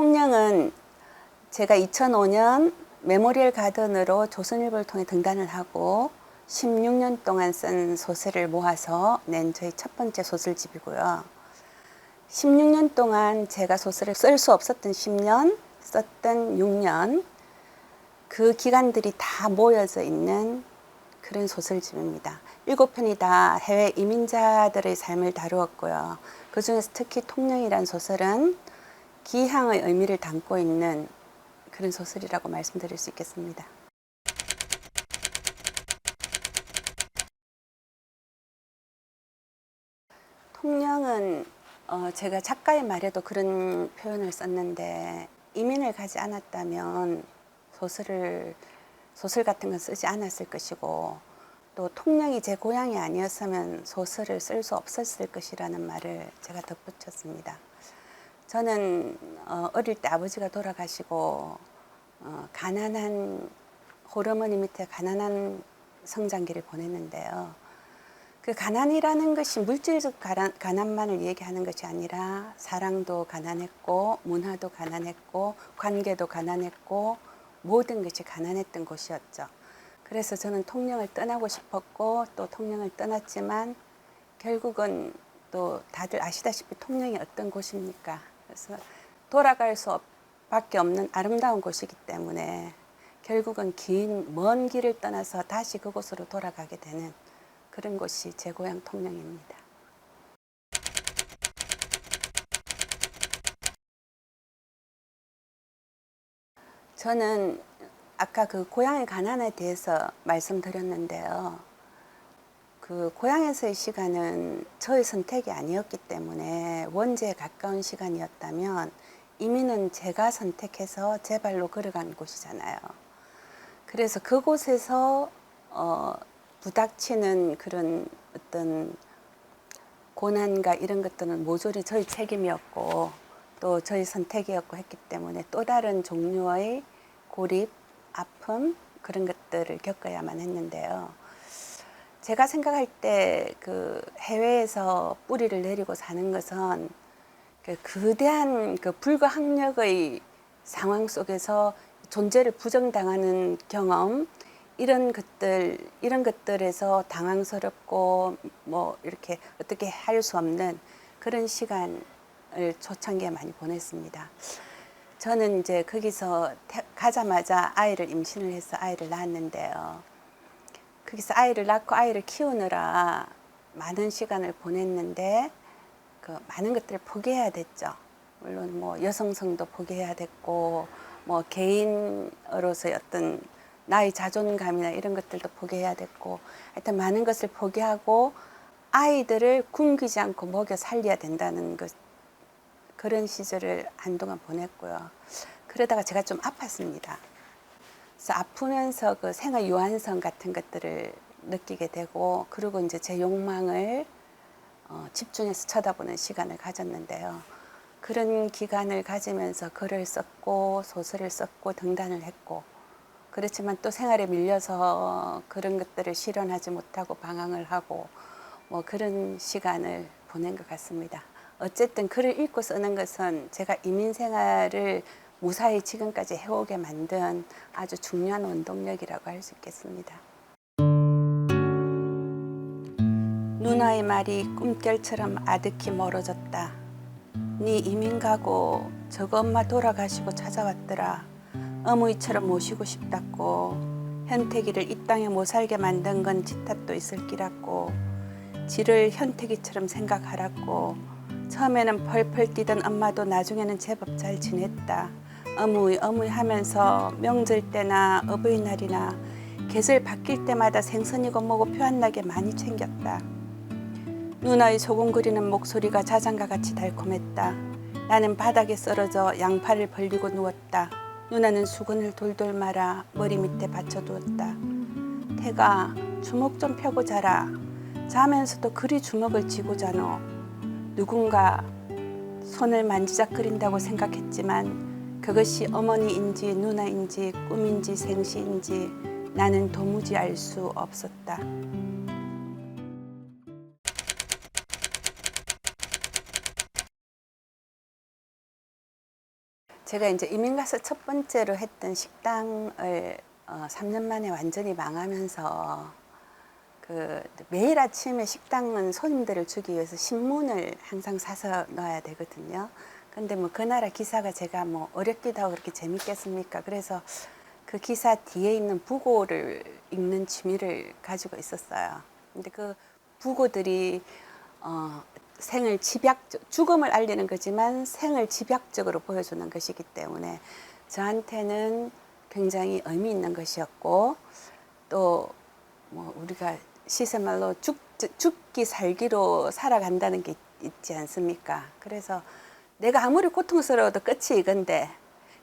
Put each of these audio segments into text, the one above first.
통영은 제가 2005년 메모리얼 가든으로 조선일보를 통해 등단을 하고 16년 동안 쓴 소설을 모아서 낸 저희 첫 번째 소설집이고요. 16년 동안 제가 소설을 쓸 수 없었던 10년, 썼던 6년, 그 기간들이 다 모여져 있는 그런 소설집입니다. 7편이 다 해외 이민자들의 삶을 다루었고요. 그 중에서 특히 통영이라는 소설은 기향의 의미를 담고 있는 그런 소설이라고 말씀드릴 수 있겠습니다. 통영은 제가 작가의 말에도 그런 표현을 썼는데, 이민을 가지 않았다면 소설 같은 건 쓰지 않았을 것이고, 또 통영이 제 고향이 아니었으면 소설을 쓸 수 없었을 것이라는 말을 제가 덧붙였습니다. 저는 어릴 때 아버지가 돌아가시고 가난한 홀어머니 밑에 가난한 성장기를 보냈는데요. 그 가난이라는 것이 물질적 가난만을 얘기하는 것이 아니라 사랑도 가난했고, 문화도 가난했고, 관계도 가난했고, 모든 것이 가난했던 곳이었죠. 그래서 저는 통영을 떠나고 싶었고, 또 통영을 떠났지만 결국은 또 다들 아시다시피 통영이 어떤 곳입니까? 그래서 돌아갈 수밖에 없는 아름다운 곳이기 때문에 결국은 먼 길을 떠나서 다시 그곳으로 돌아가게 되는 그런 곳이 제 고향 통영입니다. 저는 아까 그 고향의 가난에 대해서 말씀드렸는데요. 그 고향에서의 시간은 저의 선택이 아니었기 때문에 원제에 가까운 시간이었다면, 이민은 제가 선택해서 제 발로 걸어간 곳이잖아요. 그래서 그곳에서 부닥치는 그런 어떤 고난과 이런 것들은 모조리 저희 책임이었고, 또 저희 선택이었고 했기 때문에 또 다른 종류의 고립, 아픔, 그런 것들을 겪어야만 했는데요. 제가 생각할 때 그 해외에서 뿌리를 내리고 사는 것은 그 거대한 그 불가항력의 상황 속에서 존재를 부정당하는 경험, 이런 것들에서 당황스럽고 뭐 이렇게 어떻게 할 수 없는 그런 시간을 초창기에 많이 보냈습니다. 저는 이제 거기서 가자마자 아이를 임신을 해서 아이를 낳았는데요. 거기서 아이를 낳고 아이를 키우느라 많은 시간을 보냈는데 그 많은 것들을 포기해야 됐죠. 물론 뭐 여성성도 포기해야 됐고, 뭐 개인으로서의 어떤 나의 자존감이나 이런 것들도 포기해야 됐고, 하여튼 많은 것을 포기하고 아이들을 굶기지 않고 먹여 살려야 된다는 그런 시절을 한동안 보냈고요. 그러다가 제가 좀 아팠습니다. 그래서 아프면서 그 생활 유한성 같은 것들을 느끼게 되고, 그리고 이제 제 욕망을 집중해서 쳐다보는 시간을 가졌는데요. 그런 기간을 가지면서 글을 썼고 소설을 썼고 등단을 했고, 그렇지만 또 생활에 밀려서 그런 것들을 실현하지 못하고 방황을 하고 뭐 그런 시간을 보낸 것 같습니다. 어쨌든 글을 읽고 쓰는 것은 제가 이민 생활을 무사히 지금까지 해오게 만든 아주 중요한 원동력이라고 할 수 있겠습니다. 누나의 말이 꿈결처럼 아득히 멀어졌다. 네 이민 가고 저거 엄마 돌아가시고 찾아왔더라. 어머니처럼 모시고 싶다고. 현택이를 이 땅에 못 살게 만든 건 지 탓도 있을 끼라고. 지를 현택이처럼 생각하라고. 처음에는 펄펄 뛰던 엄마도 나중에는 제법 잘 지냈다. 어무이 하면서 명절 때나 어버이날이나 계절 바뀔 때마다 생선이고 뭐고 표 안 나게 많이 챙겼다. 누나의 소곤거리는 목소리가 자장가 같이 달콤했다. 나는 바닥에 쓰러져 양팔을 벌리고 누웠다. 누나는 수건을 돌돌 말아 머리 밑에 받쳐두었다. 태가, 주먹 좀 펴고 자라. 자면서도 그리 주먹을 쥐고 자노. 누군가 손을 만지작거린다고 생각했지만 그것이 어머니인지 누나인지 꿈인지 생시인지 나는 도무지 알 수 없었다. 제가 이제 이민 가서 첫 번째로 했던 식당을 3년 만에 완전히 망하면서 그 매일 아침에 식당은 손님들을 주기 위해서 신문을 항상 사서 넣어야 되거든요. 근데 뭐 그 나라 기사가 제가 뭐 어렵기도 하고 그렇게 재밌겠습니까? 그래서 그 기사 뒤에 있는 부고를 읽는 취미를 가지고 있었어요. 근데 그 부고들이 생을 죽음을 알리는 거지만 생을 집약적으로 보여주는 것이기 때문에 저한테는 굉장히 의미 있는 것이었고, 또 뭐 우리가 시세말로 죽기 살기로 살아간다는 게 있지 않습니까? 그래서 내가 아무리 고통스러워도 끝이 이건데,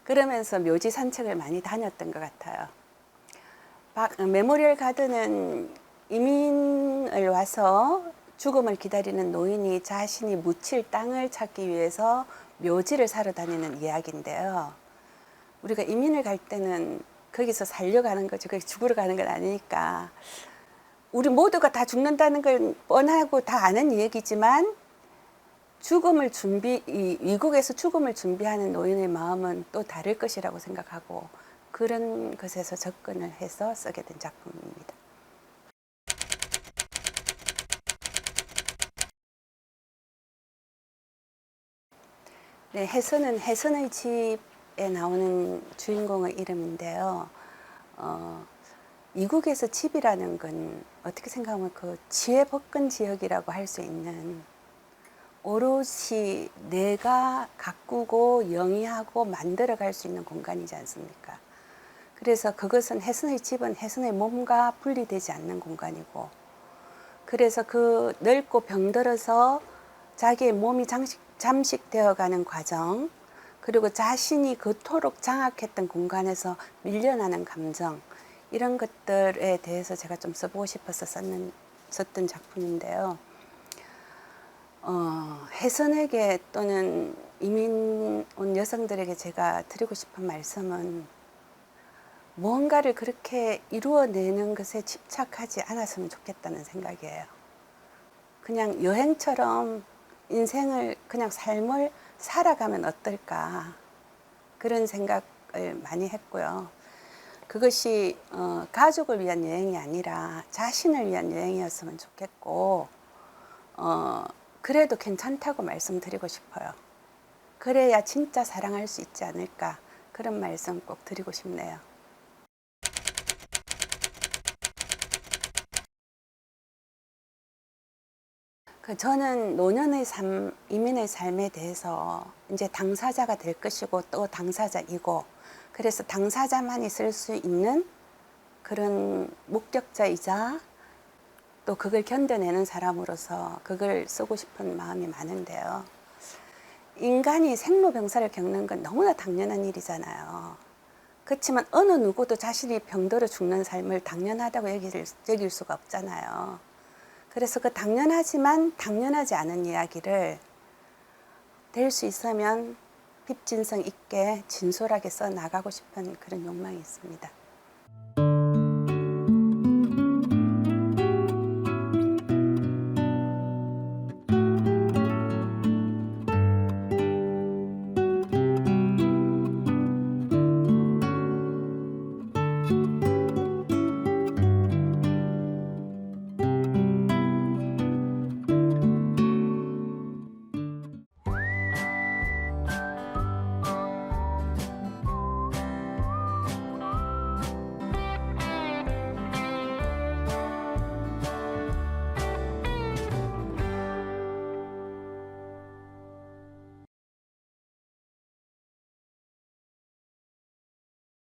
그러면서 묘지 산책을 많이 다녔던 것 같아요. 메모리얼 가든은 이민을 와서 죽음을 기다리는 노인이 자신이 묻힐 땅을 찾기 위해서 묘지를 사러 다니는 이야기인데요. 우리가 이민을 갈 때는 거기서 살려가는 거죠. 거기 죽으러 가는 건 아니니까. 우리 모두가 다 죽는다는 걸 뻔하고 다 아는 얘기지만, 미국에서 죽음을 준비하는 노인의 마음은 또 다를 것이라고 생각하고, 그런 것에서 접근을 해서 쓰게 된 작품입니다. 네, 해선은 해선의 집에 나오는 주인공의 이름인데요. 미국에서 집이라는 건 어떻게 생각하면 그 지혜복근 지역이라고 할 수 있는, 오롯이 내가 가꾸고 영위하고 만들어갈 수 있는 공간이지 않습니까? 그래서 그것은 해선의 집은 해선의 몸과 분리되지 않는 공간이고, 그래서 그 넓고 병들어서 자기의 몸이 잠식되어가는 과정, 그리고 자신이 그토록 장악했던 공간에서 밀려나는 감정, 이런 것들에 대해서 제가 좀 써보고 싶어서 썼던 작품인데요. 해선에게 또는 이민 온 여성들에게 제가 드리고 싶은 말씀은, 무언가를 그렇게 이루어내는 것에 집착하지 않았으면 좋겠다는 생각이에요. 그냥 여행처럼 인생을, 그냥 삶을 살아가면 어떨까, 그런 생각을 많이 했고요. 그것이 가족을 위한 여행이 아니라 자신을 위한 여행이었으면 좋겠고, 그래도 괜찮다고 말씀드리고 싶어요. 그래야 진짜 사랑할 수 있지 않을까, 그런 말씀 꼭 드리고 싶네요. 저는 노년의 삶, 이민의 삶에 대해서 이제 당사자가 될 것이고 또 당사자이고, 그래서 당사자만이 쓸 수 있는 그런 목격자이자 또 그걸 견뎌내는 사람으로서 그걸 쓰고 싶은 마음이 많은데요. 인간이 생로병사를 겪는 건 너무나 당연한 일이잖아요. 그렇지만 어느 누구도 자신이 병들어 죽는 삶을 당연하다고 여길 수가 없잖아요. 그래서 그 당연하지만 당연하지 않은 이야기를 될 수 있으면 핍진성 있게 진솔하게 써 나가고 싶은 그런 욕망이 있습니다.